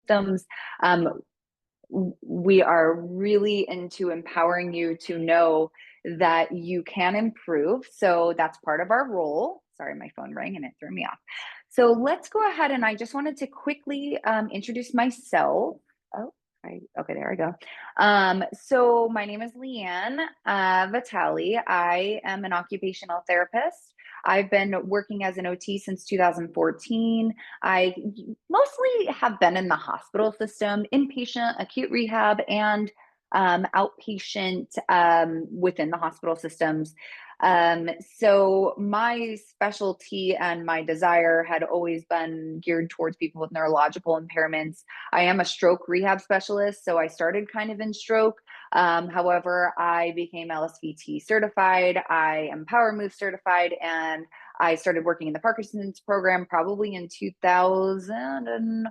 systems. We are really into empowering you to know that you can improve. So that's part of our role. Sorry, my phone rang and it threw me off. So let's go ahead, and I just wanted to quickly introduce myself. Oh, okay, there I go. So my name is Leann Vitale. I am an occupational therapist. I've been working as an OT since 2014. I mostly have been in the hospital system, inpatient, acute rehab, and outpatient within the hospital systems. So my specialty and my desire had always been geared towards people with neurological impairments. I am a stroke rehab specialist, so I started kind of in stroke. However, I became LSVT certified. I am Power Move certified, and I started working in the Parkinson's program probably in 2000 and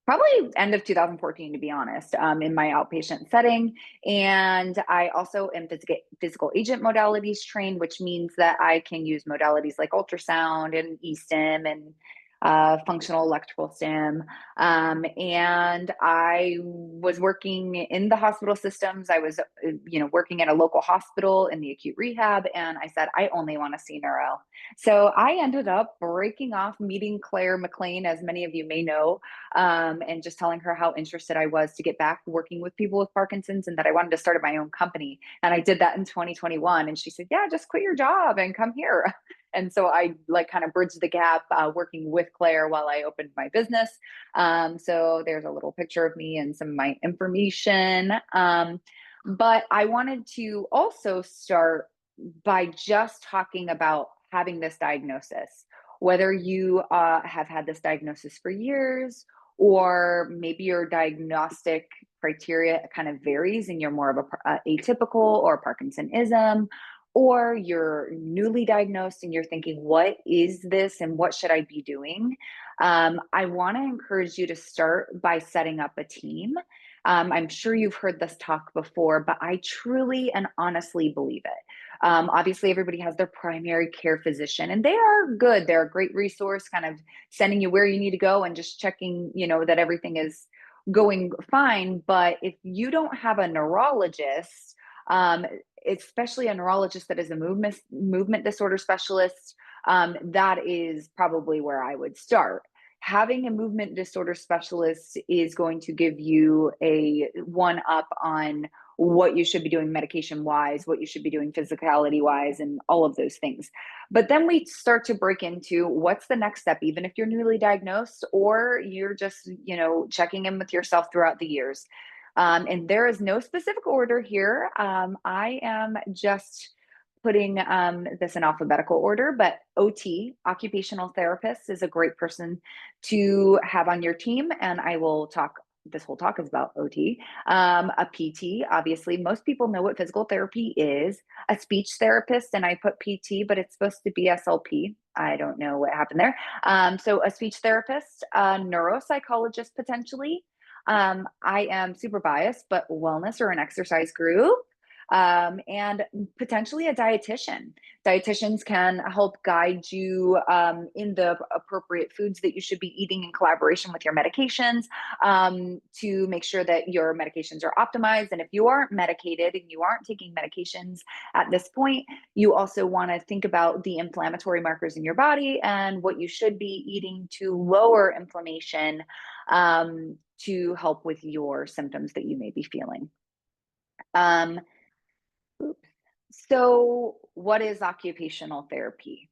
probably end of 2014, to be honest, in my outpatient setting. And I also am physical agent modalities trained, which means that I can use modalities like ultrasound and eStim and functional electrical stim. And I was working in the hospital systems. I was, working at a local hospital in the acute rehab. And I said, I only want to see neuro. So I ended up breaking off, meeting Claire McLean, as many of you may know, and just telling her how interested I was to get back working with people with Parkinson's and that I wanted to start my own company. And I did that in 2021. And she said, yeah, just quit your job and come here. And so I kind of bridged the gap working with Claire while I opened my business. So there's a little picture of me and some of my information. But I wanted to also start by just talking about having this diagnosis, whether you have had this diagnosis for years, or maybe your diagnostic criteria kind of varies and you're more of a atypical or Parkinsonism, or you're newly diagnosed and you're thinking, what is this and what should I be doing? I want to encourage you to start by setting up a team. I'm sure you've heard this talk before, but I truly and honestly believe it. Obviously, everybody has their primary care physician, and they are good. They're a great resource, kind of sending you where you need to go and just checking, that everything is going fine. But if you don't have a neurologist, especially a neurologist that is a movement disorder specialist, that is probably where I would start. Having a movement disorder specialist is going to give you a one up on what you should be doing medication wise, what you should be doing physicality wise, and all of those things. But then we start to break into what's the next step, even if you're newly diagnosed or you're just, checking in with yourself throughout the years. And there is no specific order here. I am just putting this in alphabetical order, but OT, occupational therapist, is a great person to have on your team. And I will talk, this whole talk is about OT. A PT, obviously, most people know what physical therapy is. A speech therapist, and I put PT, but it's supposed to be SLP. I don't know what happened there. So a speech therapist, a neuropsychologist potentially. I am super biased, but wellness or an exercise group, and potentially a dietitian. Dietitians can help guide you in the appropriate foods that you should be eating in collaboration with your medications, to make sure that your medications are optimized. And if you aren't medicated and you aren't taking medications at this point, you also want to think about the inflammatory markers in your body and what you should be eating to lower inflammation, to help with your symptoms that you may be feeling. So what is occupational therapy?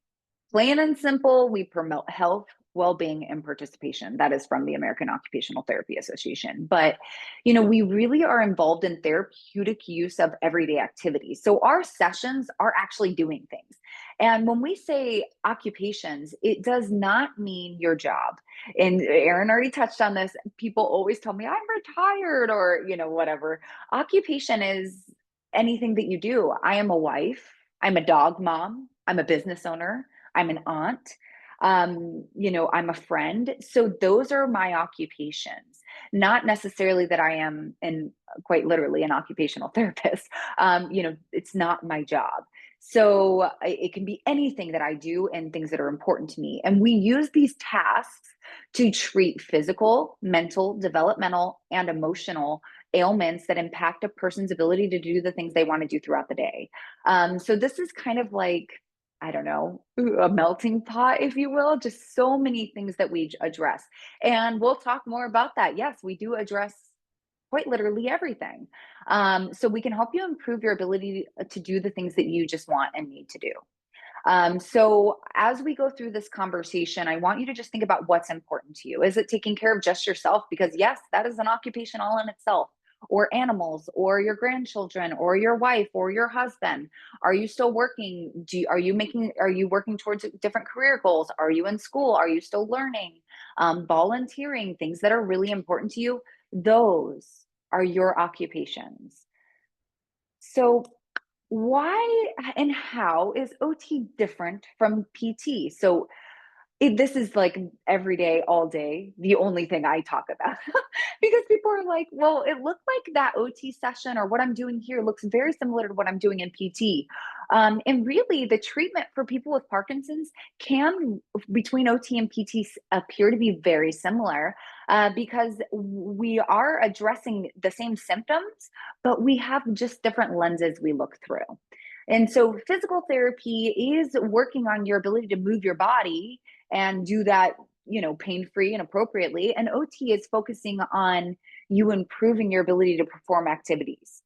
Plain and simple, we promote health, well-being, and participation. That is from the American Occupational Therapy Association. But, we really are involved in therapeutic use of everyday activities. So our sessions are actually doing things. And when we say occupations, it does not mean your job. And Aaron already touched on this. People always tell me, I'm retired, or, whatever. Occupation is anything that you do. I am a wife. I'm a dog mom. I'm a business owner. I'm an aunt. I'm a friend. So those are my occupations. Not necessarily that I am, and quite literally, an occupational therapist. It's not my job. So it can be anything that I do and things that are important to me. And we use these tasks to treat physical, mental, developmental, and emotional ailments that impact a person's ability to do the things they want to do throughout the day. So this is kind of like, I don't know, a melting pot, if you will, just so many things that we address. And we'll talk more about that. Yes, we do address quite literally everything. So we can help you improve your ability to do the things that you just want and need to do. So as we go through this conversation, I want you to just think about what's important to you. Is it taking care of just yourself? Because yes, that is an occupation all in itself. Or animals, or your grandchildren, or your wife, or your husband. Are you still working? Are you working towards different career goals? Are you in school? Are you still learning? Volunteering, things that are really important to you, those are your occupations. So why and how is OT different from PT? So this is like every day, all day, the only thing I talk about because people are like, well, it looked like that OT session or what I'm doing here looks very similar to what I'm doing in PT. And really, the treatment for people with Parkinson's can, between OT and PT, appear to be very similar because we are addressing the same symptoms, but we have just different lenses we look through. And so, physical therapy is working on your ability to move your body and do that, pain free and appropriately. And OT is focusing on you improving your ability to perform activities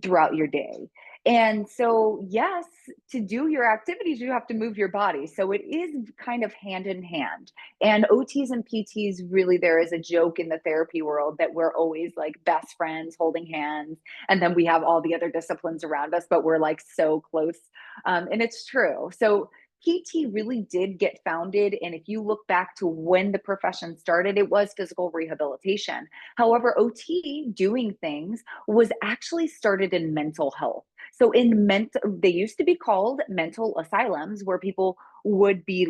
throughout your day. And so, yes, to do your activities, you have to move your body. So it is kind of hand in hand. And OTs and PTs, really, there is a joke in the therapy world that we're always like best friends holding hands. And then we have all the other disciplines around us, but we're like so close. And it's true. So PT really did get founded. And if you look back to when the profession started, it was physical rehabilitation. However, OT doing things was actually started in mental health. So they used to be called mental asylums where people would be,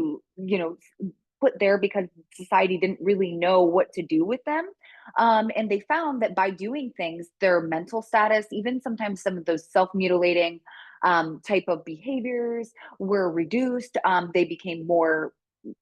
put there because society didn't really know what to do with them. And they found that by doing things, their mental status, even sometimes some of those self mutilating type of behaviors were reduced. They became more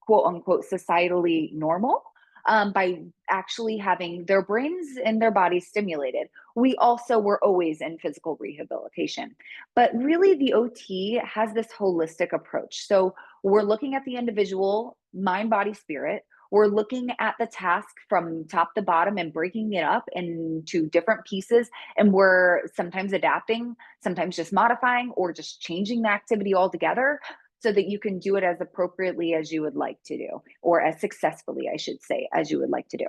quote unquote societally normal by actually having their brains and their bodies stimulated. We also were always in physical rehabilitation, but really the OT has this holistic approach. So we're looking at the individual, mind, body, spirit. We're looking at the task from top to bottom and breaking it up into different pieces. And we're sometimes adapting, sometimes just modifying, or just changing the activity altogether so that you can do it as appropriately as you would like to do, or as successfully, I should say, as you would like to do.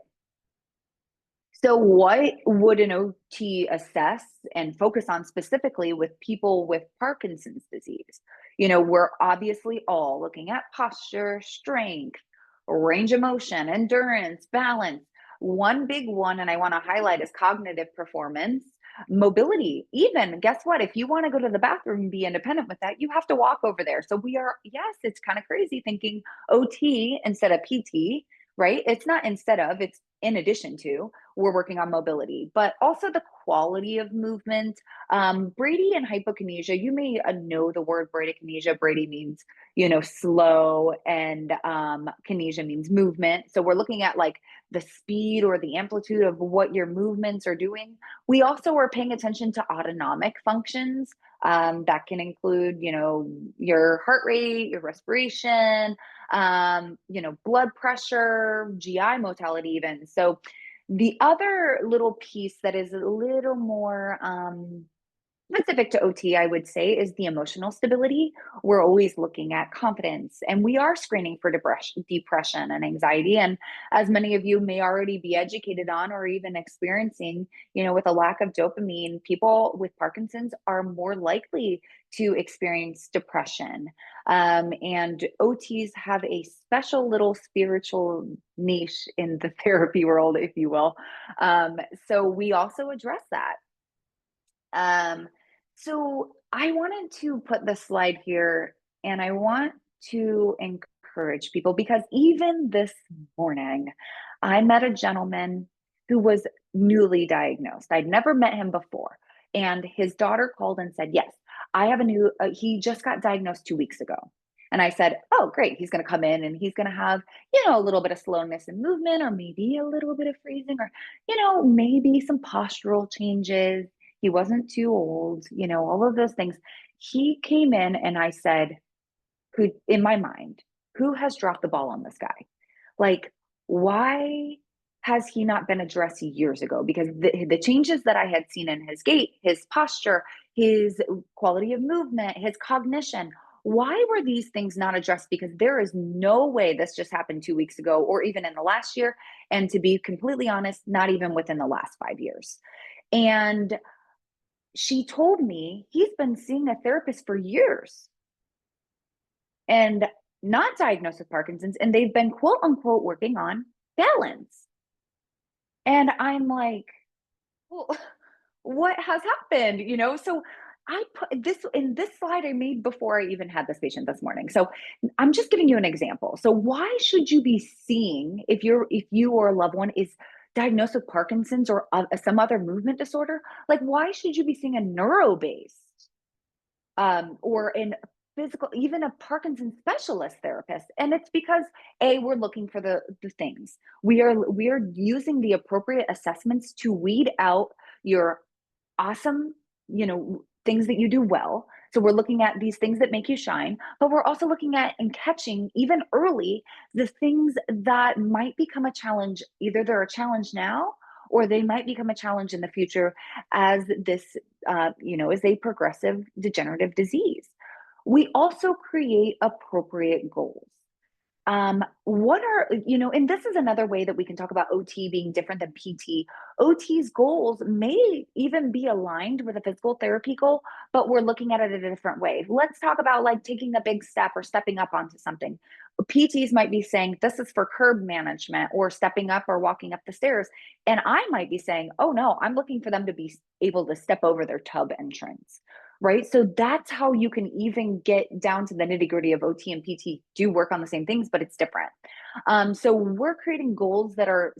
So, what would an OT assess and focus on specifically with people with Parkinson's disease? We're obviously all looking at posture, strength, range of motion, endurance, balance. One big one, and I want to highlight, is cognitive performance, mobility. Even guess what? If you want to go to the bathroom and be independent with that, you have to walk over there. So, yes, it's kind of crazy thinking OT instead of PT, right? It's not instead of, it's in addition to, we're working on mobility, but also the quality of movement. Brady and hypokinesia, you may know the word bradykinesia. Brady means, slow, and kinesia means movement. So we're looking at like the speed or the amplitude of what your movements are doing. We also are paying attention to autonomic functions. That can include, your heart rate, your respiration, blood pressure, GI motility, even. So the other little piece that is a little more specific to OT, I would say, is the emotional stability. We're always looking at confidence, and we are screening for depression and anxiety. And as many of you may already be educated on or even experiencing, with a lack of dopamine, people with Parkinson's are more likely to experience depression. And OTs have a special little spiritual niche in the therapy world, if you will. So we also address that. Um, so I wanted to put the slide here, and I want to encourage people because even this morning, I met a gentleman who was newly diagnosed. I'd never met him before. And his daughter called and said, yes, I have a new, he just got diagnosed 2 weeks ago. And I said, oh, great. He's going to come in and he's going to have, a little bit of slowness in movement, or maybe a little bit of freezing, or, maybe some postural changes. He wasn't too old, all of those things. He came in and I said, who, in my mind, who has dropped the ball on this guy? Like, why has he not been addressed years ago? Because the changes that I had seen in his gait, his posture, his quality of movement, his cognition, why were these things not addressed? Because there is no way this just happened 2 weeks ago or even in the last year. And to be completely honest, not even within the last 5 years. And she told me he's been seeing a therapist for years and not diagnosed with Parkinson's, and they've been quote unquote working on balance. And I'm like, well, what has happened? So I put this in this slide I made before I even had this patient this morning. So I'm just giving you an example. So why should you be seeing, if you or a loved one is diagnosed with Parkinson's or some other movement disorder, like why should you be seeing a neuro-based or in physical, even a Parkinson's specialist therapist? And it's because we're looking for the things. We are using the appropriate assessments to weed out your awesome, things that you do well. So we're looking at these things that make you shine, but we're also looking at and catching even early the things that might become a challenge. Either they're a challenge now or they might become a challenge in the future as this, is a progressive degenerative disease. We also create appropriate goals. What are, and this is another way that we can talk about OT being different than PT. OT's goals may even be aligned with a physical therapy goal, but we're looking at it in a different way. Let's talk about like taking a big step or stepping up onto something. PTs might be saying this is for curb management or stepping up or walking up the stairs. And I might be saying, oh no, I'm looking for them to be able to step over their tub entrance. Right. So that's how you can even get down to the nitty gritty of OT and PT do work on the same things, but it's different. So we're creating goals that are,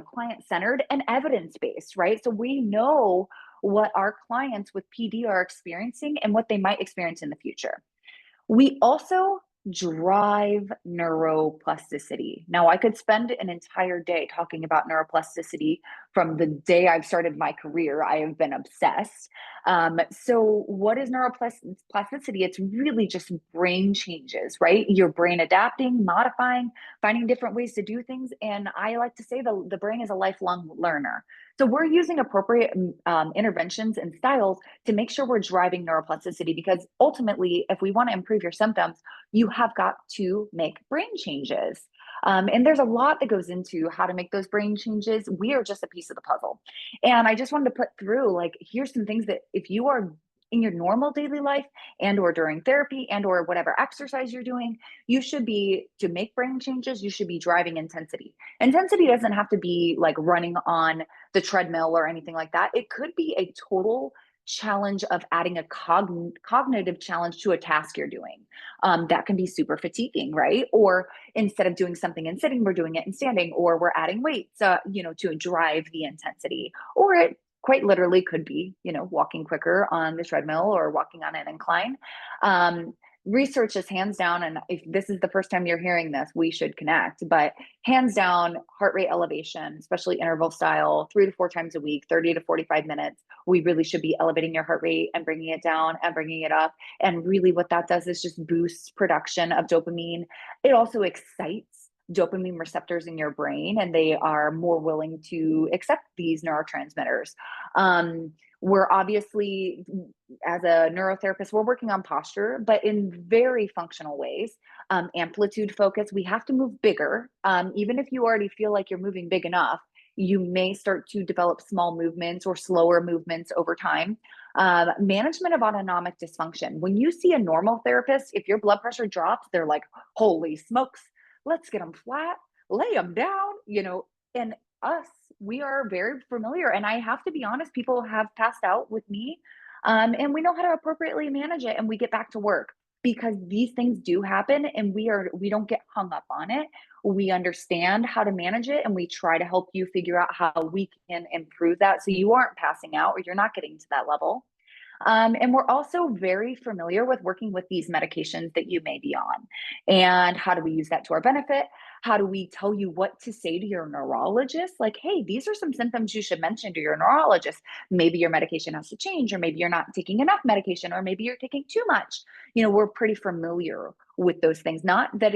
client centered and evidence based, right? So we know what our clients with PD are experiencing and what they might experience in the future. We also drive neuroplasticity. Now, I could spend an entire day talking about neuroplasticity. From the day I've started my career, I have been obsessed. So, what is neuroplasticity? It's really just brain changes, right? Your brain adapting, modifying, finding different ways to do things. And I like to say the brain is a lifelong learner. So, we're using appropriate interventions and styles to make sure we're driving neuroplasticity, because ultimately, if we want to improve your symptoms, you have got to make brain changes. And there's a lot that goes into how to make those brain changes. We are just a piece of the puzzle. And I just wanted to put through, like, here's some things that if you are in your normal daily life and or during therapy and or whatever exercise you're doing, you should be, to make brain changes, you should be driving intensity. Intensity doesn't have to be like running on the treadmill or anything like that. It could be a total challenge of adding a cognitive challenge to a task you're doing. That can be super fatiguing, right? Or instead of doing something in sitting, we're doing it in standing, or we're adding weights, to drive the intensity. Or it quite literally could be, walking quicker on the treadmill or walking on an incline. Research is hands down, and if this is the first time you're hearing this, we should connect, but hands down, heart rate elevation, especially interval style, 3 to 4 times a week, 30 to 45 minutes, we really should be elevating your heart rate and bringing it down and bringing it up. And really what that does is just boosts production of dopamine. It also excites dopamine receptors in your brain, and they are more willing to accept these neurotransmitters. We're obviously, as a neurotherapist, we're working on posture, but in very functional ways. Amplitude focus, we have to move bigger. Even if you already feel like you're moving big enough, you may start to develop small movements or slower movements over time. Management of autonomic dysfunction. When you see a normal therapist, if your blood pressure drops, they're like, holy smokes, let's get them flat, lay them down, and us, we are very familiar. And I have to be honest, people have passed out with me, and we know how to appropriately manage it, and we get back to work, because these things do happen, and we don't get hung up on it. We understand how to manage it, and we try to help you figure out how we can improve that so you aren't passing out or you're not getting to that level. And we're also very familiar with working with these medications that you may be on. And how do we use that to our benefit? How do we tell you what to say to your neurologist? Like, hey, these are some symptoms you should mention to your neurologist. Maybe your medication has to change, or maybe you're not taking enough medication, or maybe you're taking too much. We're pretty familiar with those things. Not that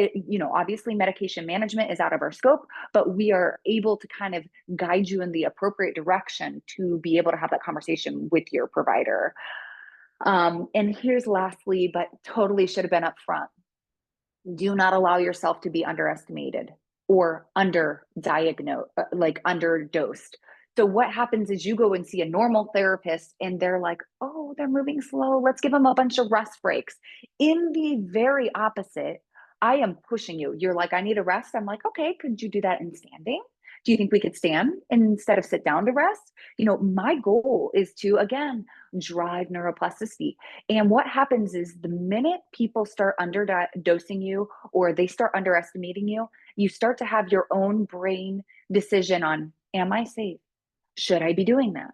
obviously medication management is out of our scope, but we are able to kind of guide you in the appropriate direction to be able to have that conversation with your provider. And here's lastly, but totally should have been upfront. Do not allow yourself to be underestimated or underdiagnosed, like underdosed. So what happens is you go and see a normal therapist and they're like, oh, they're moving slow. Let's give them a bunch of rest breaks. In the very opposite, I am pushing you. You're like, I need a rest. I'm like, okay, could you do that in standing? Do you think we could stand instead of sit down to rest? My goal is to, again, drive neuroplasticity. And what happens is the minute people start underdosing you or they start underestimating you, you start to have your own brain decision on, am I safe? Should I be doing this?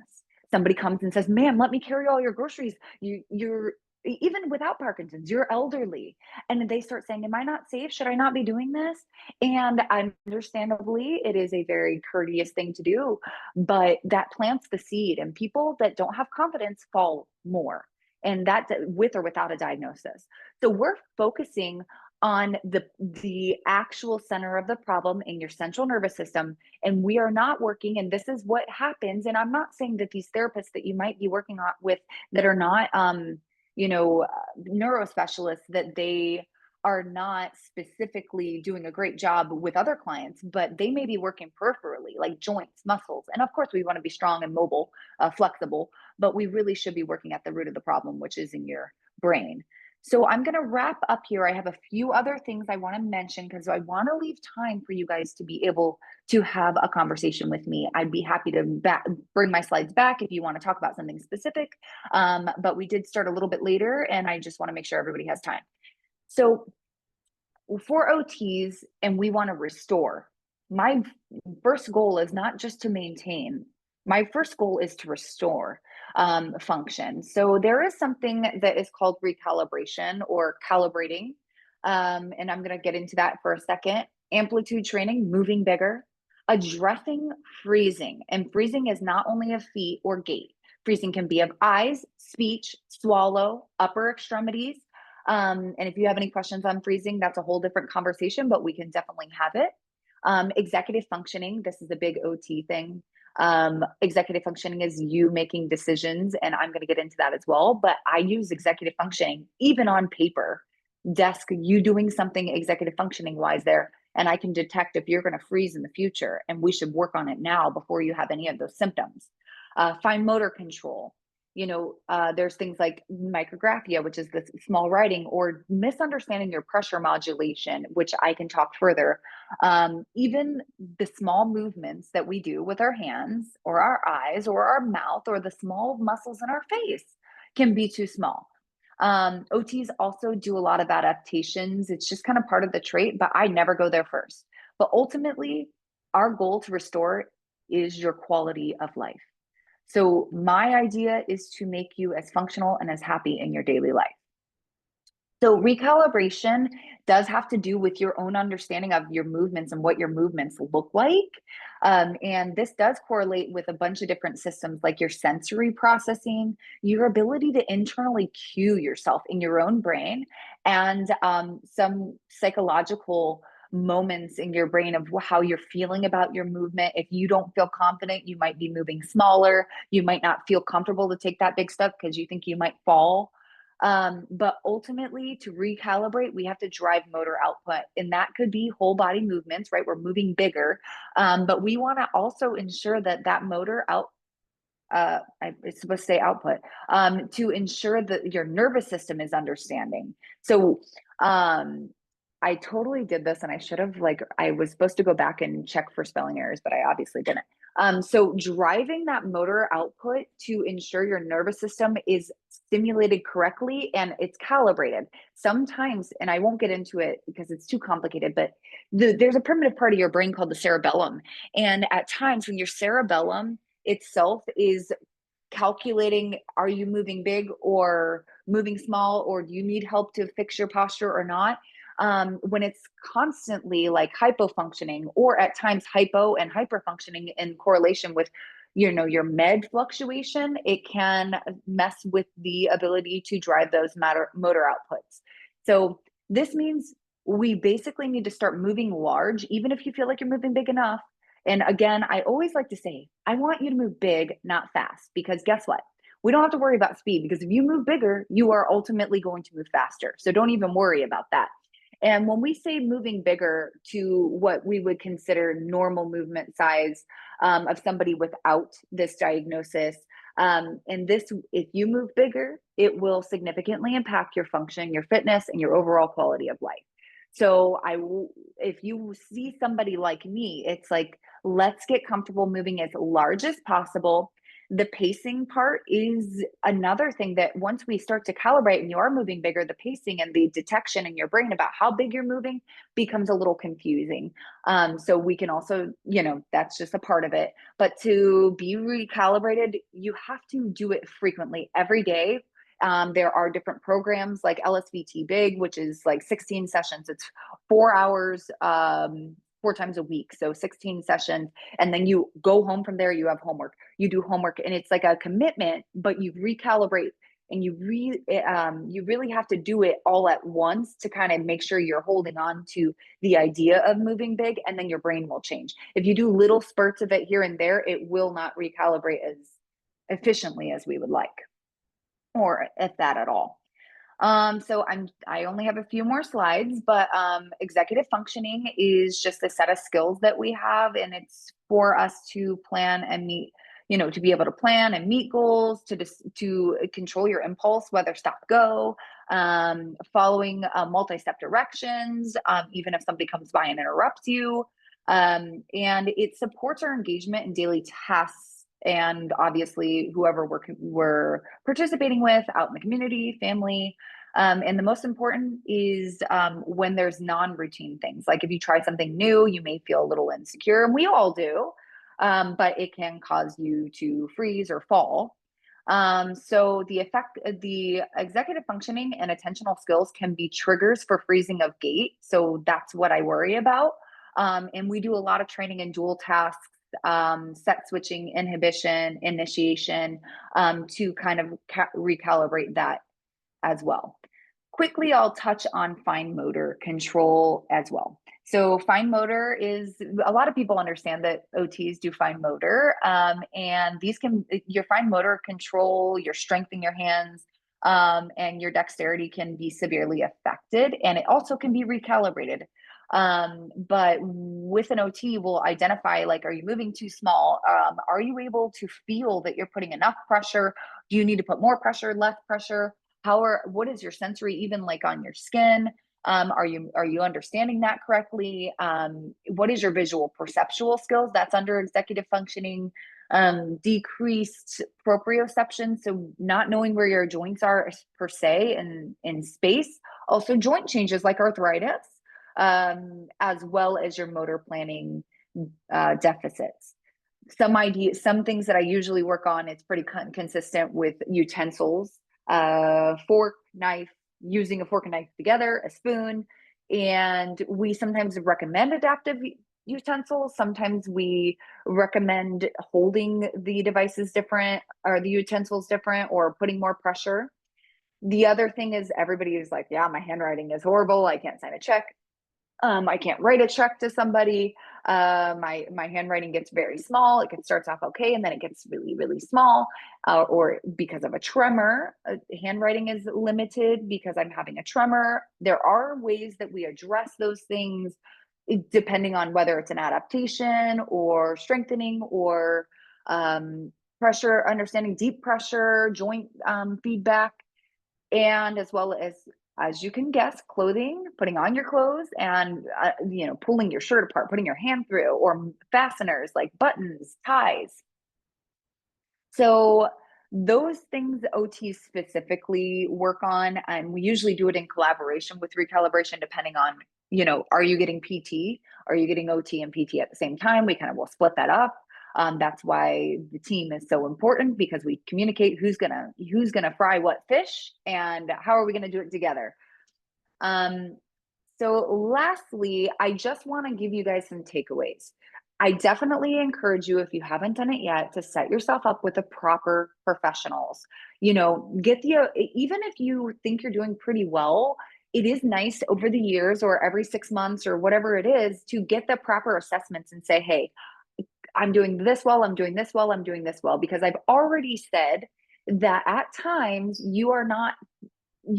Somebody comes and says, ma'am, let me carry all your groceries. You're even without Parkinson's, you're elderly. And they start saying, am I not safe? Should I not be doing this? And understandably, it is a very courteous thing to do, but that plants the seed, and people that don't have confidence fall more. And that's with or without a diagnosis. So we're focusing on the actual center of the problem in your central nervous system, and we are not working, and this is what happens. And I'm not saying that these therapists that you might be working on with that are not neurospecialists, that they are not specifically doing a great job with other clients, but they may be working peripherally, like joints, muscles. And of course we want to be strong and mobile, flexible, but we really should be working at the root of the problem, which is in your brain. So I'm going to wrap up here. I have a few other things I want to mention because I want to leave time for you guys to be able to have a conversation with me. I'd be happy to bring my slides back if you want to talk about something specific. But we did start a little bit later, and I just want to make sure everybody has time. So for OTs, and we want to restore, my first goal is not just to maintain. My first goal is to restore function. So there is something that is called recalibration or calibrating. And I'm going to get into that for a second. Amplitude training, moving bigger, addressing freezing. And freezing is not only of feet or gait. Freezing can be of eyes, speech, swallow, upper extremities. And if you have any questions on freezing, that's a whole different conversation, but we can definitely have it. Executive functioning, this is a big OT thing. Executive functioning is you making decisions, and I'm going to get into that as well. But I use executive functioning even on paper, desk, you doing something executive functioning wise there. And I can detect if you're going to freeze in the future, and we should work on it now before you have any of those symptoms. Fine motor control. There's things like micrographia, which is the small writing, or misunderstanding your pressure modulation, which I can talk further. Even the small movements that we do with our hands or our eyes or our mouth or the small muscles in our face can be too small. OTs also do a lot of adaptations. It's just kind of part of the trait, but I never go there first. But ultimately, our goal to restore is your quality of life. So my idea is to make you as functional and as happy in your daily life. So recalibration does have to do with your own understanding of your movements and what your movements look like. And this does correlate with a bunch of different systems like your sensory processing, your ability to internally cue yourself in your own brain, and some psychological moments in your brain of how you're feeling about your movement. If you don't feel confident, you might be moving smaller. You might not feel comfortable to take that big step because you think you might fall. But ultimately, to recalibrate, we have to drive motor output, and that could be whole body movements, right? We're moving bigger, but we want to also ensure that that motor out. It's supposed to say output, to ensure that your nervous system is understanding. So, I totally did this, and I should have, I was supposed to go back and check for spelling errors, but I obviously didn't. So driving that motor output to ensure your nervous system is stimulated correctly and it's calibrated. Sometimes, and I won't get into it because it's too complicated, but there's a primitive part of your brain called the cerebellum. And at times when your cerebellum itself is calculating, are you moving big or moving small, or do you need help to fix your posture or not? When it's constantly like hypofunctioning, or at times hypo and hyperfunctioning in correlation with, your med fluctuation, it can mess with the ability to drive those motor outputs. So this means we basically need to start moving large, even if you feel like you're moving big enough. And again, I always like to say, I want you to move big, not fast, because guess what? We don't have to worry about speed, because if you move bigger, you are ultimately going to move faster. So don't even worry about that. And when we say moving bigger to what we would consider normal movement size of somebody without this diagnosis, and this, if you move bigger, it will significantly impact your function, your fitness, and your overall quality of life. So if you see somebody like me, it's like, let's get comfortable moving as large as possible. The pacing part is another thing that once we start to calibrate and you are moving bigger, the pacing and the detection in your brain about how big you're moving becomes a little confusing. So we can also, that's just a part of it. But to be recalibrated, you have to do it frequently every day. There are different programs like LSVT Big, which is like 16 sessions. It's 4 hours, 4 times a week. So 16 sessions. And then you go home from there, you have homework, you do homework, and it's like a commitment, but you recalibrate, and you really have to do it all at once to kind of make sure you're holding on to the idea of moving big, and then your brain will change. If you do little spurts of it here and there, it will not recalibrate as efficiently as we would like, or if that at all. So I only have a few more slides, but executive functioning is just a set of skills that we have, and it's for us to plan and meet, to be able to plan and meet goals, to control your impulse, whether stop, go, following multi-step directions, even if somebody comes by and interrupts you. And it supports our engagement in daily tasks, and obviously whoever we're participating with out in the community, family. And the most important is when there's non-routine things. Like if you try something new, you may feel a little insecure, and we all do, but it can cause you to freeze or fall. So the executive functioning and attentional skills can be triggers for freezing of gait. So that's what I worry about. And we do a lot of training in dual tasks, set switching, inhibition, initiation, to kind of recalibrate that as well. Quickly, I'll touch on fine motor control as well. So fine motor is, a lot of people understand that OTs do fine motor, and your fine motor control, your strength in your hands, and your dexterity can be severely affected, and it also can be recalibrated. But with an OT, we'll identify, like, are you moving too small? Are you able to feel that you're putting enough pressure? Do you need to put more pressure, less pressure? What is your sensory, even like on your skin? Are you understanding that correctly? What is your visual perceptual skills? That's under executive functioning. Decreased proprioception, so not knowing where your joints are per se in space. Also joint changes like arthritis, as well as your motor planning deficits. Some things that I usually work on, it's pretty consistent with utensils, fork, knife, using a fork and knife together, a spoon. And we sometimes recommend adaptive utensils. Sometimes we recommend holding the devices different, or the utensils different, or putting more pressure. The other thing is, everybody is like, yeah, my handwriting is horrible, I can't sign a check. I can't write a check to somebody. My handwriting gets very small. It starts off okay, and then it gets really, really small. Or because of a tremor, handwriting is limited because I'm having a tremor. There are ways that we address those things, depending on whether it's an adaptation or strengthening, or pressure, understanding deep pressure, joint feedback, and as well as you can guess, clothing, putting on your clothes, and pulling your shirt apart, putting your hand through, or fasteners like buttons, ties. So those things OTs specifically work on, and we usually do it in collaboration with recalibration, depending on, are you getting PT? Are you getting OT and PT at the same time? We kind of will split that up. That's why the team is so important, because we communicate who's gonna fry what fish and how are we gonna do it together. Um, so lastly, I just want to give you guys some takeaways. I definitely encourage you, if you haven't done it yet, to set yourself up with the proper professionals. Get even if you think you're doing pretty well, it is nice over the years or every 6 months or whatever it is to get the proper assessments and say, hey, I'm doing this well, I'm doing this well, I'm doing this well. Because I've already said that at times you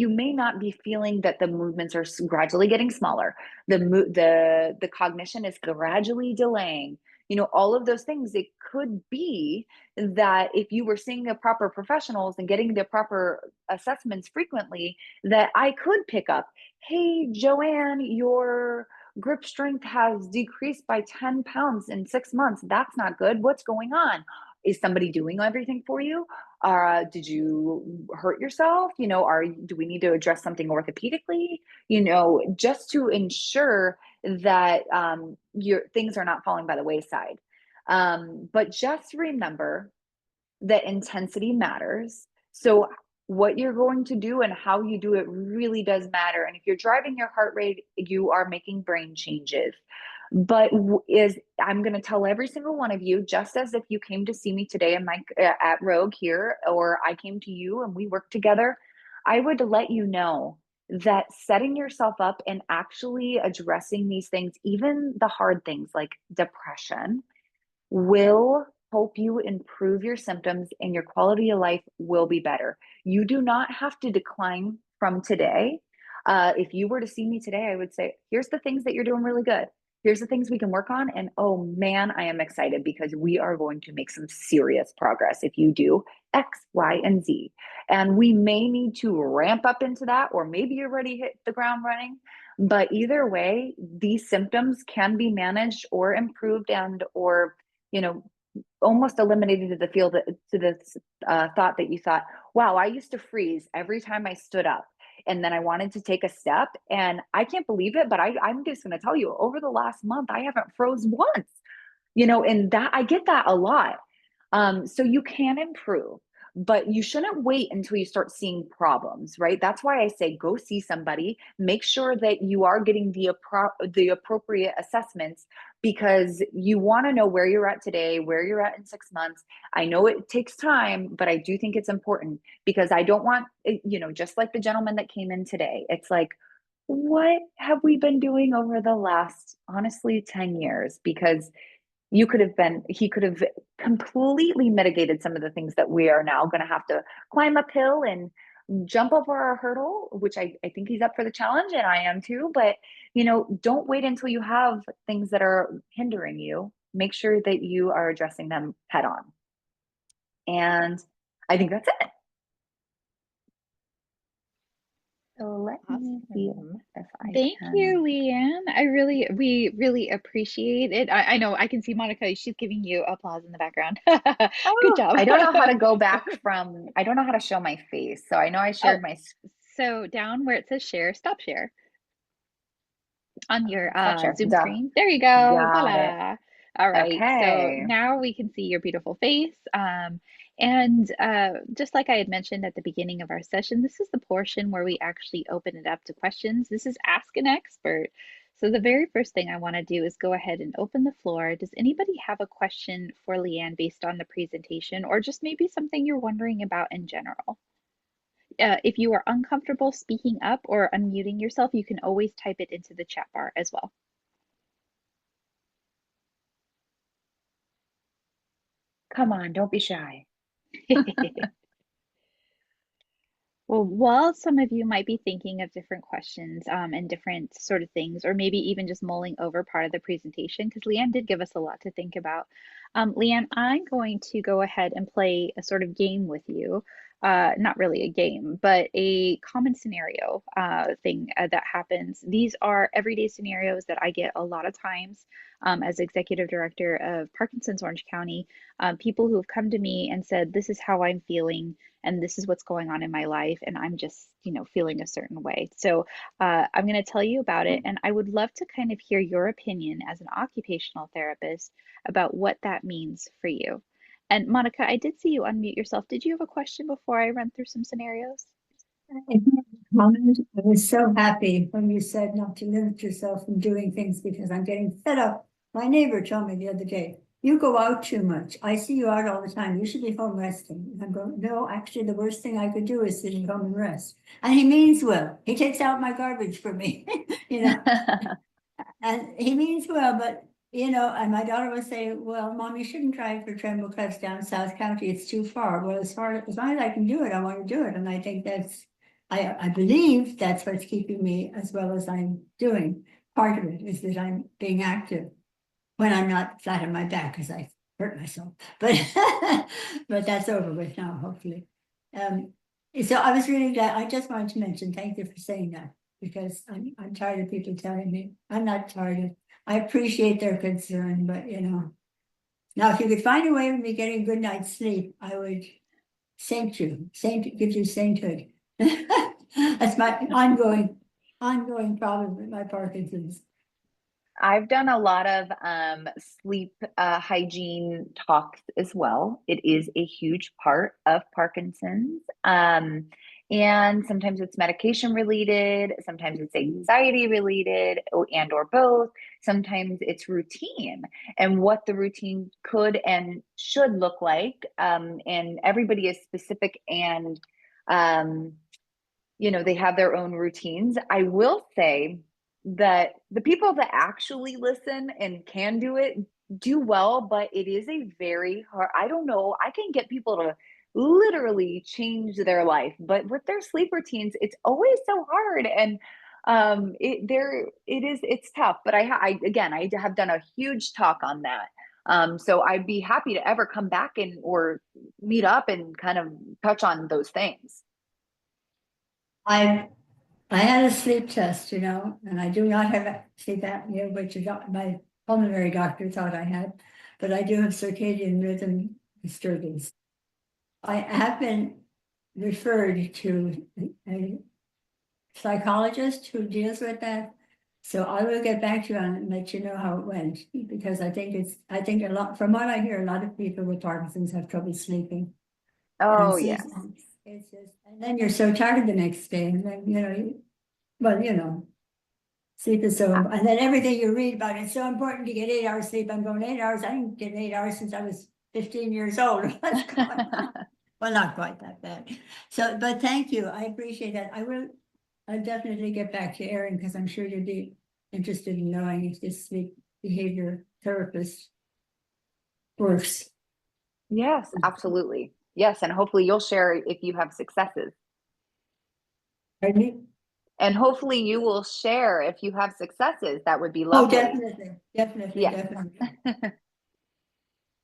may not be feeling that the movements are gradually getting smaller. The cognition is gradually delaying. All of those things. It could be that if you were seeing the proper professionals and getting the proper assessments frequently, that I could pick up, hey, Joanne, your grip strength has decreased by 10 pounds in 6 months. That's not good. What's going on? Is somebody doing everything for you? Did you hurt yourself? Do we need to address something orthopedically? Just to ensure that your things are not falling by the wayside. But just remember that intensity matters. So what you're going to do and how you do it really does matter. And if you're driving your heart rate, you are making brain changes. But I'm going to tell every single one of you, just as if you came to see me today in my at Rogue here, or I came to you and we worked together, I would let you know that setting yourself up and actually addressing these things, even the hard things like depression, will help you improve your symptoms, and your quality of life will be better. You do not have to decline from today. If you were to see me today, I would say, here's the things that you're doing really good. Here's the things we can work on. And oh man, I am excited because we are going to make some serious progress if you do X, Y, and Z. And we may need to ramp up into that, or maybe you already hit the ground running. But either way, these symptoms can be managed or improved, and or you know almost eliminated to the field to the thought that you thought, wow, I used to freeze every time I stood up, and then I wanted to take a step, and I can't believe it, but I'm just going to tell you, over the last month I haven't froze once. And that I get that a lot. So you can improve, but you shouldn't wait until you start seeing problems, right? That's why I say go see somebody, make sure that you are getting the appropriate assessments, because you want to know where you're at today, where you're at in 6 months. I know it takes time, but I do think it's important, because I don't want, just like the gentleman that came in today, it's like, what have we been doing over the last, honestly, 10 years? Because he could have completely mitigated some of the things that we are now going to have to climb uphill and jump over our hurdle, which I think he's up for the challenge, and I am too. But, don't wait until you have things that are hindering you. Make sure that you are addressing them head on. And I think that's it. So let me see Awesome. if I Thank can. you, Leanne. We really appreciate it. I know I can see Monica, she's giving you applause in the background. Good Oh, job. I don't know how to go back from, I don't know how to show my face. So I know I shared Oh, my so down where it says share, stop share on your stop share. Zoom Duh. screen. There you go. Got it. Voila. All right. So Okay. now we can see your beautiful face. And just like I had mentioned at the beginning of our session, this is the portion where we actually open it up to questions. This is Ask an Expert. So the very first thing I want to do is go ahead and open the floor. Does anybody have a question for Leanne based on the presentation, or just maybe something you're wondering about in general? If you are uncomfortable speaking up or unmuting yourself, you can always type it into the chat bar as well. Come on, don't be shy. Well, while some of you might be thinking of different questions and different sort of things, or maybe even just mulling over part of the presentation, because Leanne did give us a lot to think about. Leanne, I'm going to go ahead and play a sort of game with you. not really a game, but a common scenario thing that happens. These are everyday scenarios that I get a lot of times as executive director of Parkinson's Orange County. People who have come to me and said, "This is how I'm feeling, and this is what's going on in my life, and I'm just, feeling a certain way." So I'm going to tell you about it, and I would love to kind of hear your opinion as an occupational therapist about what that means for you. And Monica, I did see you unmute yourself. Did you have a question before I run through some scenarios? Comment. I was so happy when you said not to limit yourself from doing things because I'm getting fed up. My neighbor told me the other day, you go out too much. I see you out all the time. You should be home resting. And I'm going, no, actually, the worst thing I could do is sit at home and rest. And he means well. He takes out my garbage for me, you know. And he means well, but and my daughter would say, well, Mom, you shouldn't drive for Tremble Crest down South County. It's too far. Well, as long as I can do it, I want to do it. And I think I believe that's what's keeping me as well as I'm doing. Part of it is that I'm being active when I'm not flat on my back because I hurt myself. But but that's over with now, hopefully. Um, so I was really glad. I just wanted to mention, thank you for saying that because I'm tired of people telling me. I'm not tired of. I appreciate their concern, but now if you could find a way of me getting a good night's sleep, I would give you sainthood. That's my ongoing problem with my Parkinson's. I've done a lot of sleep hygiene talks as well. It is a huge part of Parkinson's. And sometimes it's medication related, sometimes it's anxiety related, and or both. Sometimes it's routine and what the routine could and should look like. And everybody is specific and um, they have their own routines. I will say that the people that actually listen and can do it do well, but it is a very hard, I don't know, I can get people to literally change their life, but with their sleep routines, it's always so hard. And it's tough, but I have done a huge talk on that. So I'd be happy to ever come back and or meet up and kind of touch on those things. I I had a sleep test, and I do not have sleep apnea, which my pulmonary doctor thought I had, but I do have circadian rhythm disturbance. I have been referred to a psychologist who deals with that. So I will get back to you on it and let you know how it went, because I think a lot, from what I hear, a lot of people with Parkinson's have trouble sleeping. And Oh, so yes. it's just, and then you're so tired the next day, and then, well, sleep is so, and then everything you read about, it's so important to get 8 hours sleep. I'm going 8 hours. I didn't get 8 hours since I was 15 years old. What's going on? Well, not quite that bad. So, but thank you. I appreciate that. I'll definitely get back to Erin because I'm sure you'd be interested in knowing if this sleep behavior therapist works. Yes, absolutely. Yes, and hopefully you'll share if you have successes. Pardon me? And hopefully you will share if you have successes. That would be Oh, lovely. definitely, definitely, Yes. definitely.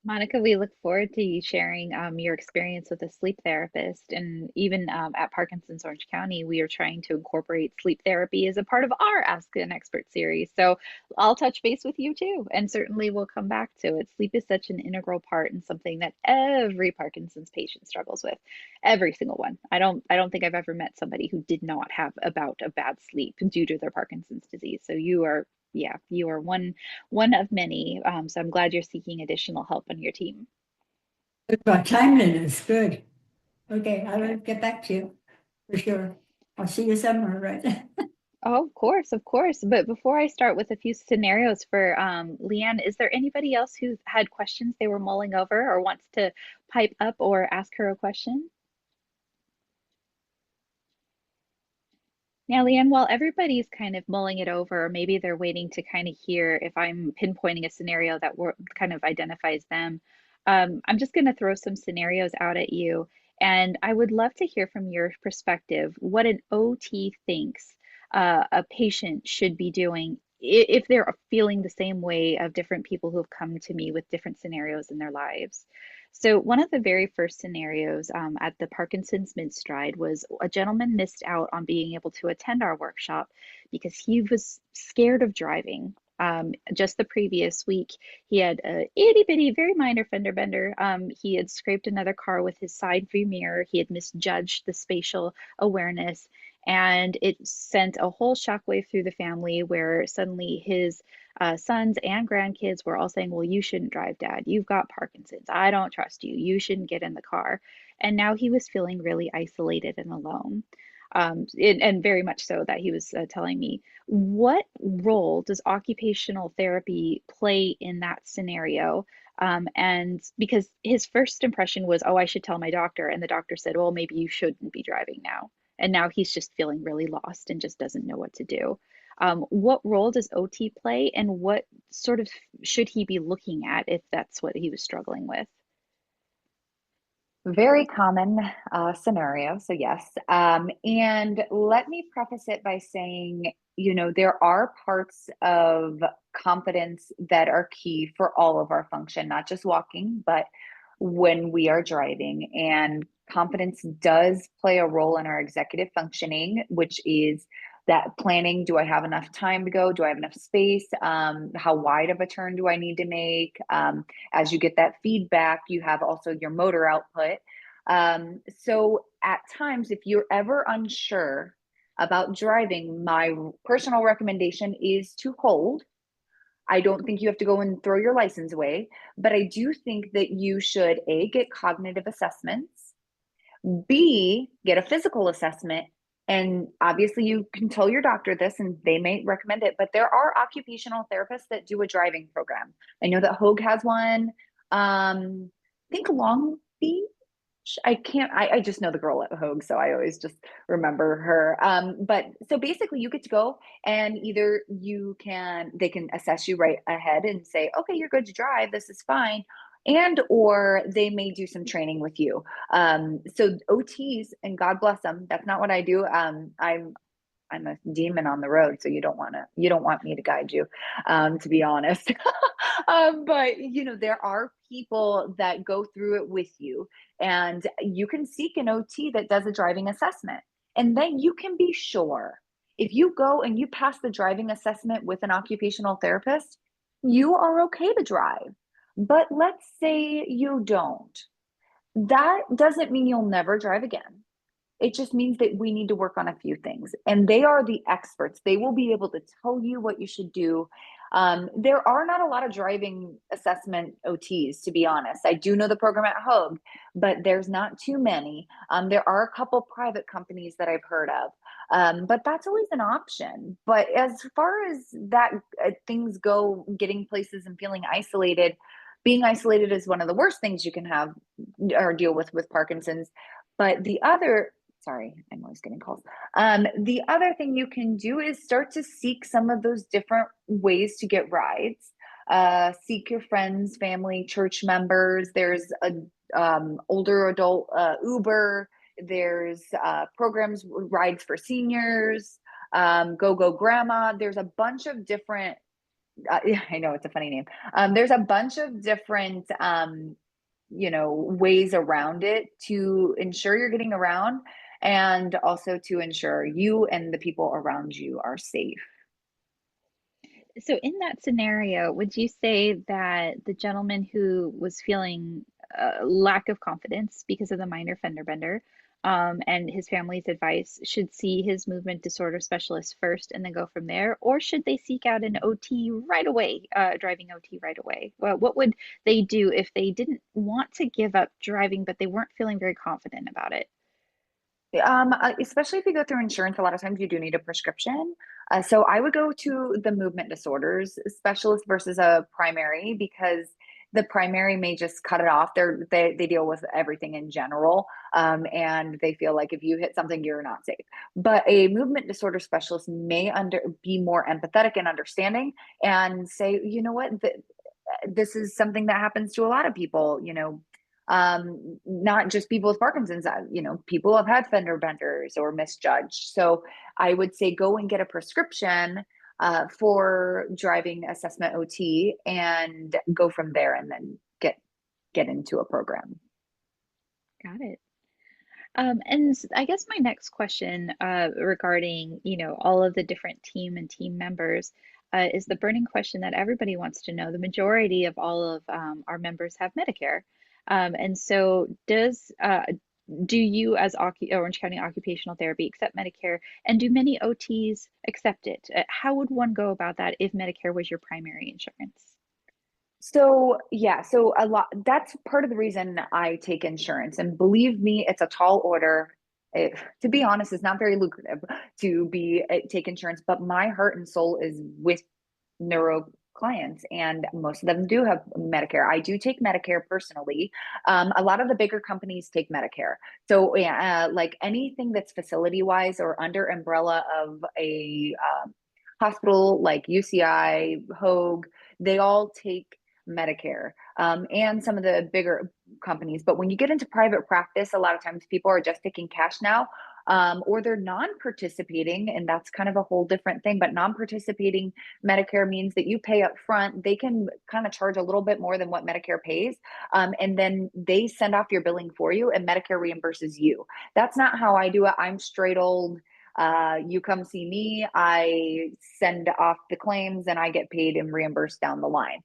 Monica, we look forward to you sharing your experience with a sleep therapist. And even at Parkinson's Orange County, we are trying to incorporate sleep therapy as a part of our Ask an Expert series. So I'll touch base with you too, and certainly we'll come back to it. Sleep is such an integral part and something that every Parkinson's patient struggles with. Every single one. I don't think I've ever met somebody who did not have about a bad sleep due to their Parkinson's disease. So you are one of many. So I'm glad you're seeking additional help on your team. Good about timeliness, good. Okay, I will Good. get back to you for sure. I'll see you somewhere, right? Oh, of course, of course. But before I start with a few scenarios for Leann, is there anybody else who had questions they were mulling over or wants to pipe up or ask her a question? Now, Leanne, while everybody's kind of mulling it over, or maybe they're waiting to kind of hear if I'm pinpointing a scenario that kind of identifies them, I'm just going to throw some scenarios out at you. And I would love to hear from your perspective what an OT thinks a patient should be doing if they're feeling the same way of different people who have come to me with different scenarios in their lives. So one of the very first scenarios at the Parkinson's Mid-Stride was a gentleman missed out on being able to attend our workshop because he was scared of driving. Just the previous week, he had a itty bitty, very minor fender bender. He had scraped another car with his side view mirror. He had misjudged the spatial awareness, and it sent a whole shockwave through the family where suddenly his sons and grandkids were all saying, well, you shouldn't drive, Dad. You've got Parkinson's. I don't trust you. You shouldn't get in the car. And now he was feeling really isolated and alone. And very much so that he was telling me, what role does occupational therapy play in that scenario? And because his first impression was, oh, I should tell my doctor. And the doctor said, well, maybe you shouldn't be driving now. And now he's just feeling really lost and just doesn't know what to do. What role does OT play, and what sort of should he be looking at if that's what he was struggling with? Very common scenario. So, yes. And let me preface it by saying, there are parts of confidence that are key for all of our function, not just walking, but when we are driving. And confidence does play a role in our executive functioning, which is that planning. Do I have enough time to go? Do I have enough space? How wide of a turn do I need to make? As you get that feedback, you have also your motor output. So at times, if you're ever unsure about driving, my personal recommendation is to hold. I don't think you have to go and throw your license away, but I do think that you should A, get cognitive assessments, B, get a physical assessment. And obviously, you can tell your doctor this and they may recommend it, but there are occupational therapists that do a driving program. I know that Hogue has one. I think Long Beach. I just know the girl at Hogue, so I always just remember her. But so basically, you get to go and either they can assess you right ahead and say, okay, you're good to drive. This is fine. And or they may do some training with you. So OTs, and God bless them, that's not what I do. I'm a demon on the road, so you don't want me to guide you, to be honest. But there are people that go through it with you, and you can seek an OT that does a driving assessment, and then you can be sure if you go and you pass the driving assessment with an occupational therapist, you are okay to drive. But let's say you don't. That doesn't mean you'll never drive again. It just means that we need to work on a few things, and they are the experts. They will be able to tell you what you should do. There are not a lot of driving assessment OTs, to be honest. I do know the program at Hogue, but there's not too many. There are a couple private companies that I've heard of, but that's always an option. But as far as that things go, getting places and feeling isolated, being isolated is one of the worst things you can have or deal with Parkinson's. But the other Sorry, I'm always getting calls. The other thing you can do is start to seek some of those different ways to get rides. Seek your friends, family, church members. There's a older adult Uber. There's programs, rides for seniors, Go Go Grandma. There's a bunch of different, I know it's a funny name. There's a bunch of different ways around it to ensure you're getting around, and also to ensure you and the people around you are safe. So, in that scenario, would you say that the gentleman who was feeling a lack of confidence because of the minor fender bender, and his family's advice should see his movement disorder specialist first and then go from there? Or should they seek out an OT right away, driving OT right away? Well, what would they do if they didn't want to give up driving, but they weren't feeling very confident about it? Especially if you go through insurance, a lot of times you do need a prescription. So I would go to the movement disorders specialist versus a primary, because the primary may just cut it off. They deal with everything in general, and they feel like if you hit something, you're not safe. But a movement disorder specialist may be more empathetic and understanding, and say, you know what, this is something that happens to a lot of people. Not just people with Parkinson's, people have had fender benders or misjudged. So I would say go and get a prescription for driving assessment OT and go from there, and then get get into a program. Got it. I guess my next question regarding, all of the different team members is the burning question that everybody wants to know. The majority of all of our members have Medicare. And so do you as Orange County Occupational Therapy accept Medicare, and do many OTs accept it? How would one go about that if Medicare was your primary insurance? So yeah, so a lot, that's part of the reason I take insurance. And believe me, it's a tall order. To be honest, it's not very lucrative to take insurance, but my heart and soul is with neuro clients, and most of them do have Medicare. I do take Medicare personally. A lot of the bigger companies take Medicare. So yeah, like anything that's facility wise or under umbrella of a hospital like UCI, Hoag, they all take Medicare, and some of the bigger companies. But when you get into private practice, a lot of times people are just taking cash now, or they're non-participating, and that's kind of a whole different thing. But non-participating Medicare means that you pay up front. They can kind of charge a little bit more than what Medicare pays, and then they send off your billing for you, and Medicare reimburses you. That's not how I do it. I'm straight old. You come see me, I send off the claims, and I get paid and reimbursed down the line.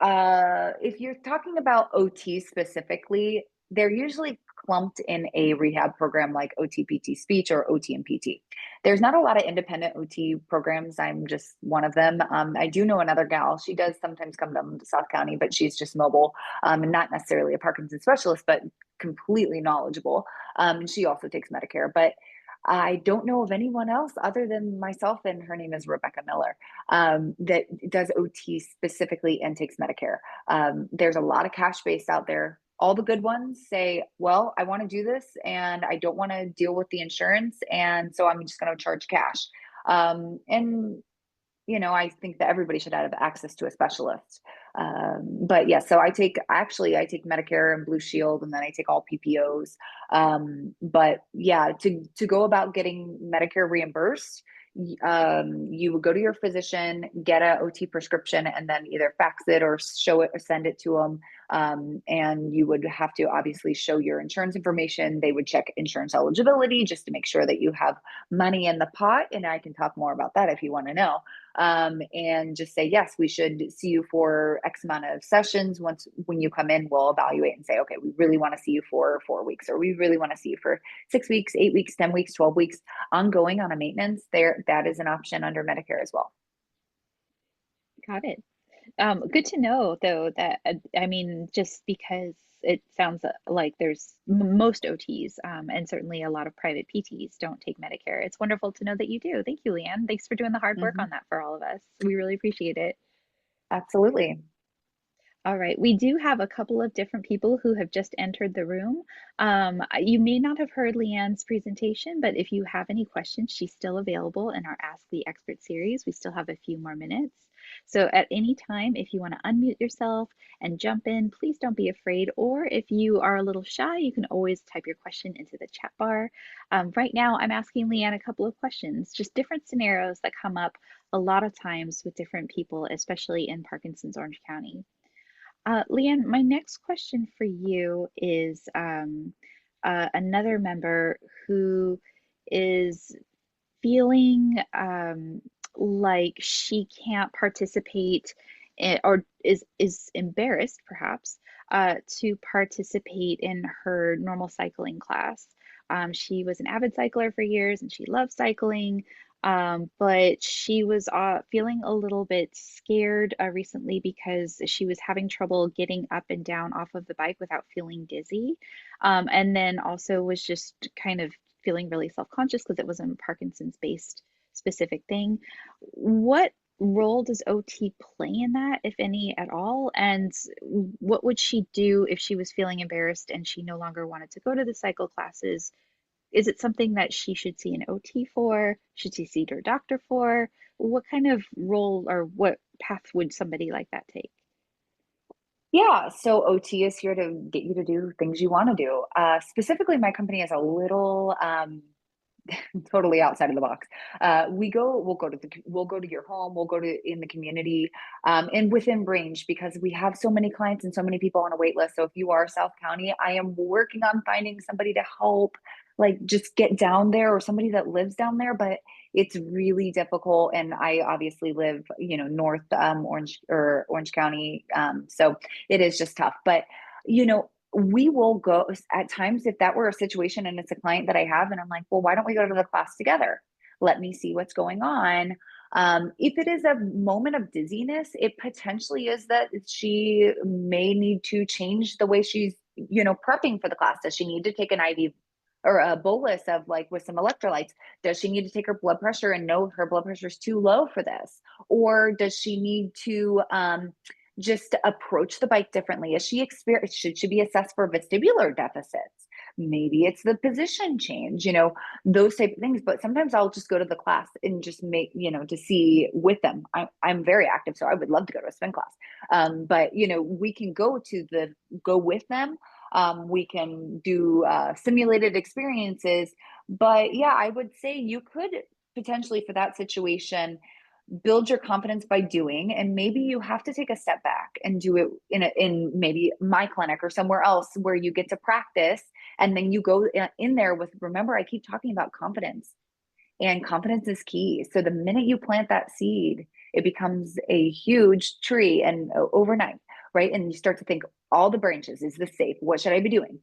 If you're talking about OT specifically, they're usually clumped in a rehab program like OT-PT speech or OT and PT. There's not a lot of independent OT programs. I'm just one of them. I do know another gal. She does sometimes come down to South County, but she's just mobile, and not necessarily a Parkinson's specialist, but completely knowledgeable. And she also takes Medicare. But I don't know of anyone else other than myself, and her name is Rebecca Miller, that does OT specifically and takes Medicare. There's a lot of cash based out there. All the good ones say, well, I want to do this and I don't want to deal with the insurance, and so I'm just going to charge cash. And I think that everybody should have access to a specialist. But yeah, so I take Medicare and Blue Shield, and then I take all PPOs. But yeah, to go about getting Medicare reimbursed, you would go to your physician, get a OT prescription, and then either fax it or show it or send it to them. And you would have to obviously show your insurance information. They would check insurance eligibility just to make sure that you have money in the pot. And I can talk more about that if you want to know. And just say, yes, we should see you for X amount of sessions. When you come in, we'll evaluate and say, okay, we really want to see you for 4 weeks, or we really want to see you for 6 weeks, 8 weeks, 10 weeks, 12 weeks, ongoing on a maintenance. That is an option under Medicare as well. Got it. Good to know, though, that I mean, just because it sounds like there's most OTs, and certainly a lot of private PTs don't take Medicare. It's wonderful to know that you do. Thank you, Leann. Thanks for doing the hard work Mm-hmm. on that for all of us. We really appreciate it. Absolutely. All right, we do have a couple of different people who have just entered the room. You may not have heard Leann's presentation, but if you have any questions, she's still available in our Ask the Expert series. We still have a few more minutes. So at any time, if you want to unmute yourself and jump in, please don't be afraid. Or if you are a little shy, you can always type your question into the chat bar. Right now, I'm asking Leann a couple of questions, just different scenarios that come up a lot of times with different people, especially in Parkinson's Orange County. Leann, my next question for you is another member who is feeling like she can't participate or is embarrassed perhaps to participate in her normal cycling class. She was an avid cycler for years and she loved cycling, but she was feeling a little bit scared recently because she was having trouble getting up and down off of the bike without feeling dizzy. And then also was just kind of feeling really self-conscious because it wasn't a Parkinson's based specific thing. What role does OT play in that, if any at all? And what would she do if she was feeling embarrassed and she no longer wanted to go to the cycle classes? Is it something that she should see an OT for? Should she see her doctor for? What kind of role or what path would somebody like that take? Yeah, so OT is here to get you to do things you want to do. Specifically, my company is a little totally outside of the box. We'll go to your home, we'll go to in the community, and within range, because we have so many clients and so many people on a wait list. So if you are South County, I am working on finding somebody to help, like just get down there, or somebody that lives down there, but it's really difficult. And I obviously live, North Orange County. So it is just tough. But we will go at times, if that were a situation and it's a client that I have, and I'm like, well, why don't we go to the class together? Let me see what's going on. If it is a moment of dizziness, it potentially is that she may need to change the way she's, prepping for the class. Does she need to take an IV or a bolus of, like, with some electrolytes? Does she need to take her blood pressure and know her blood pressure is too low for this? Or does she need to just approach the bike differently? Should she be assessed for vestibular deficits? Maybe it's the position change, those type of things. But sometimes I'll just go to the class and just make, to see with them. I'm very active, so I would love to go to a spin class. But we can go with them. We can do simulated experiences. But yeah, I would say you could potentially, for that situation, build your confidence by doing, and maybe you have to take a step back and do it in maybe my clinic or somewhere else where you get to practice, and then you go in there with, remember, I keep talking about confidence, and confidence is key. So the minute you plant that seed, it becomes a huge tree, and overnight, right? And you start to think, all the branches, is this safe? What should I be doing?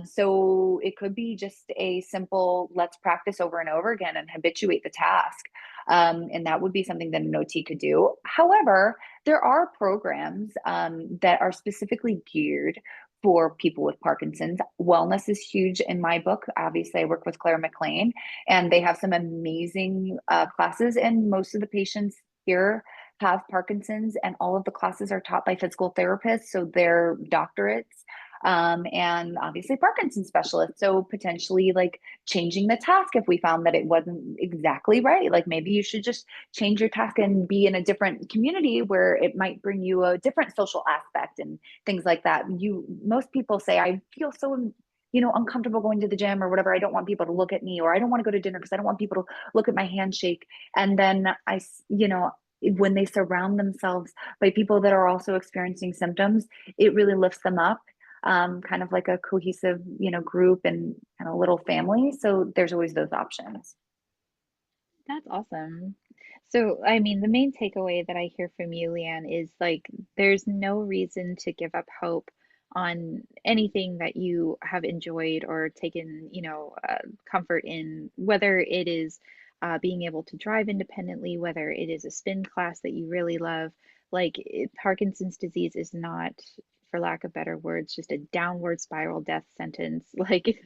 So it could be just a simple, let's practice over and over again and habituate the task. And that would be something that an OT could do. However, there are programs that are specifically geared for people with Parkinson's. Wellness is huge in my book. Obviously, I work with Claire McLean, and they have some amazing classes. And most of the patients here have Parkinson's, and all of the classes are taught by physical therapists, so they're doctorates, and obviously Parkinson's specialists. So potentially, like, changing the task if we found that it wasn't exactly right. Like, maybe you should just change your task and be in a different community where it might bring you a different social aspect and things like that. Most people say, I feel so uncomfortable going to the gym or whatever. I don't want people to look at me, or I don't want to go to dinner because I don't want people to look at my handshake. And then when they surround themselves by people that are also experiencing symptoms, it really lifts them up, kind of like a cohesive, group and kind of little family. So there's always those options. That's awesome. So, I mean, the main takeaway that I hear from you, Leanne, is like there's no reason to give up hope on anything that you have enjoyed or taken, comfort in, whether it is being able to drive independently, whether it is a spin class that you really love. Parkinson's disease is not, for lack of better words, just a downward spiral death sentence, like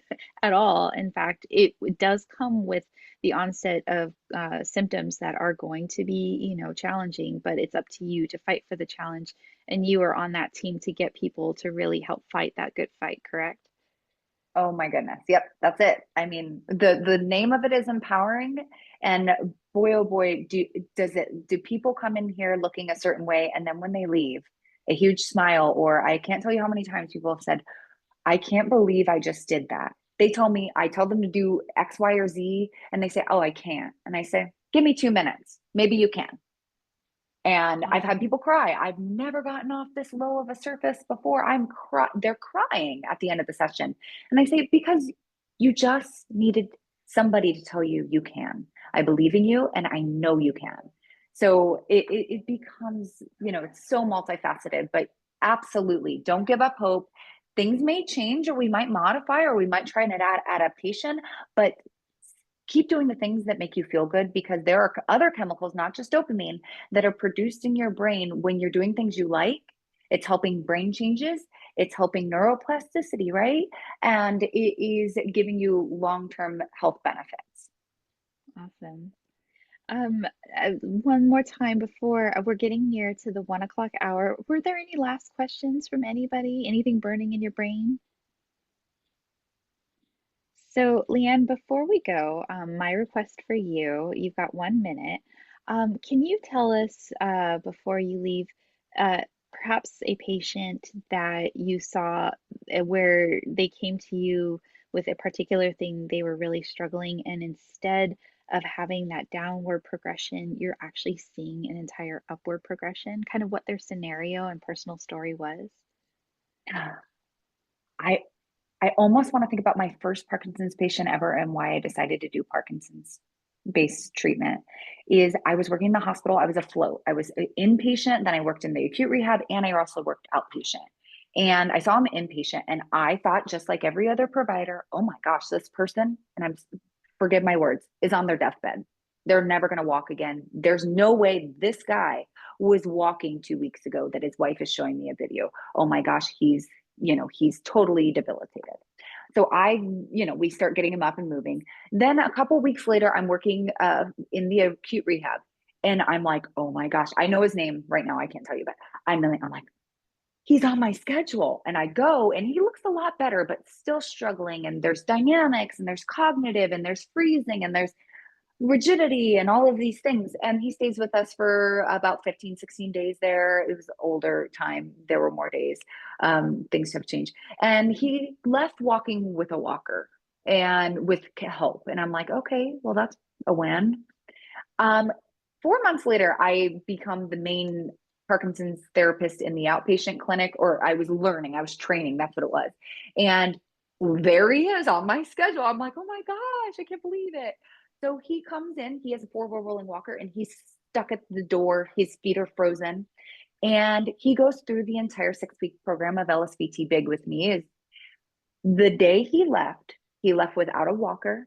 at all. In fact, it does come with the onset of symptoms that are going to be, challenging, but it's up to you to fight for the challenge. And you are on that team to get people to really help fight that good fight, correct? Oh my goodness. Yep, that's it. I mean, the name of it is empowering, and boy oh boy, do people come in here looking a certain way, and then when they leave, a huge smile. Or I can't tell you how many times people have said, I can't believe I just did that. I tell them to do X, Y, or Z, and they say, oh, I can't. And I say, give me 2 minutes. Maybe you can. And I've had people cry. I've never gotten off this low of a surface before. They're crying at the end of the session. And I say, because you just needed somebody to tell you you can. I believe in you, and I know you can. So it becomes, it's so multifaceted, but absolutely don't give up hope. Things may change, or we might modify, or we might try an adaptation, but keep doing the things that make you feel good, because there are other chemicals, not just dopamine, that are produced in your brain when you're doing things you like. It's helping brain changes. It's helping neuroplasticity, right? And it is giving you long-term health benefits. Awesome. Um, one more time before we're getting near to the 1 o'clock hour. Were there any last questions from anybody? Anything burning in your brain? So, Leanne, before we go, my request for you, you've got 1 minute. Can you tell us, before you leave, uh, perhaps a patient that you saw where they came to you with a particular thing they were really struggling, and instead of having that downward progression, you're actually seeing an entire upward progression, kind of what their scenario and personal story was? I I almost want to think about my first Parkinson's patient ever and why I decided to do Parkinson's based treatment is I was working in the hospital. I was afloat. I was inpatient, then I worked in the acute rehab, and I also worked outpatient. And I saw him inpatient, and I thought, just like every other provider, oh my gosh, this person, and I'm, forgive my words, is on their deathbed. They're never going to walk again. There's no way this guy was walking 2 weeks ago that his wife is showing me a video. Oh my gosh, he's totally debilitated. So we start getting him up and moving. Then a couple weeks later, I'm working in the acute rehab, and I'm like, oh my gosh, I know his name right now. I can't tell you, but I'm like, he's on my schedule. And I go, and he looks a lot better, but still struggling. And there's dynamics, and there's cognitive, and there's freezing, and there's rigidity and all of these things. And he stays with us for about 15, 16 days there. It was older time. There were more days. Things have changed. And he left walking with a walker and with help. And I'm like, okay, well, that's a win. 4 months later, I become the main Parkinson's therapist in the outpatient clinic, or I was training. That's what it was. And there he is on my schedule. I'm like, oh my gosh, I can't believe it. So he comes in, he has a 4-wheel rolling walker, and he's stuck at the door. His feet are frozen. And he goes through the entire 6-week program of LSVT Big with me. Is the day he left without a walker.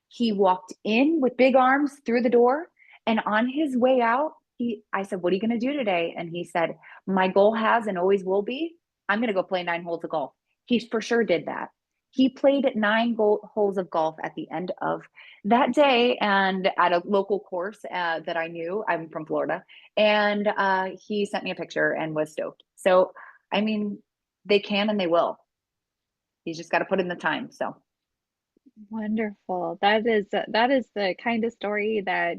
He walked in with big arms through the door. And on his way out, I said, what are you going to do today? And he said, my goal has and always will be, I'm going to go play 9 holes of golf. He for sure did that. He played 9 holes of golf at the end of that day and at a local course that I knew. I'm from Florida. And he sent me a picture and was stoked. So, I mean, they can and they will. You just got to put in the time. So. Wonderful. That is the kind of story that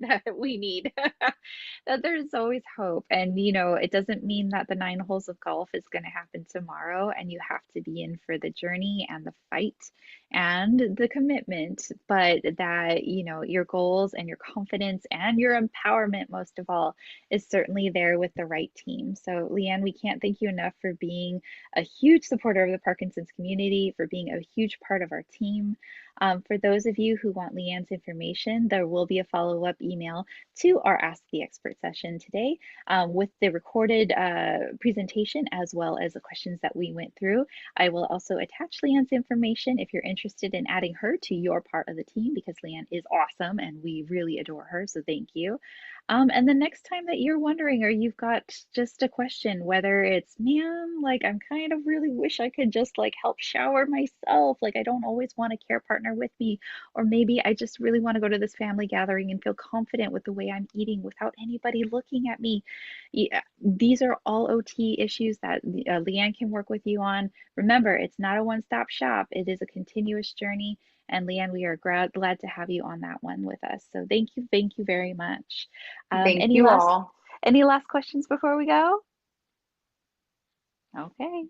that we need. That there's always hope. And it doesn't mean that the 9 holes of golf is going to happen tomorrow, and you have to be in for the journey and the fight and the commitment, but that, your goals and your confidence and your empowerment, most of all, is certainly there with the right team. So, Leann, we can't thank you enough for being a huge supporter of the Parkinson's community, for being a huge part of our team. For those of you who want Leann's information, there will be a follow-up email to our Ask the Expert session today with the recorded presentation as well as the questions that we went through. I will also attach Leann's information if you're interested in adding her to your part of the team, because Leann is awesome and we really adore her, so thank you. And the next time that you're wondering, or you've got just a question, whether it's, man, like I'm kind of really wish I could just like help shower myself, like I don't always want a care partner with me, or maybe I just really want to go to this family gathering and feel confident with the way I'm eating without anybody looking at me. Yeah, these are all OT issues that Leann can work with you on. Remember, it's not a one-stop shop. It is a continuous journey. And Leann, we are glad to have you on that one with us. So thank you very much. Thank Any you last all. questions before we go? Okay.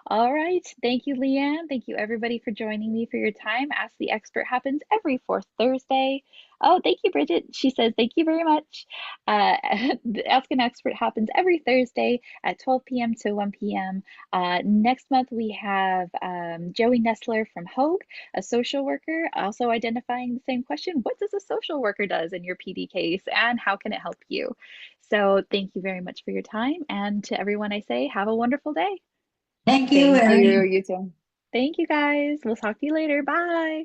All right. Thank you, Leann. Thank you, everybody, for joining me for your time. Ask the Expert happens every fourth Thursday. Oh, thank you, Bridget. She says, thank you very much. Ask an Expert happens every Thursday at 12 p.m. to 1 p.m. Next month, we have Joey Nestler from Hogue, a social worker, also identifying the same question. What does a social worker does in your PD case, and how can it help you? So thank you very much for your time. And to everyone, I say, have a wonderful day. Thank you, Thank you. and You too. Thank you, guys. We'll talk to you later. Bye.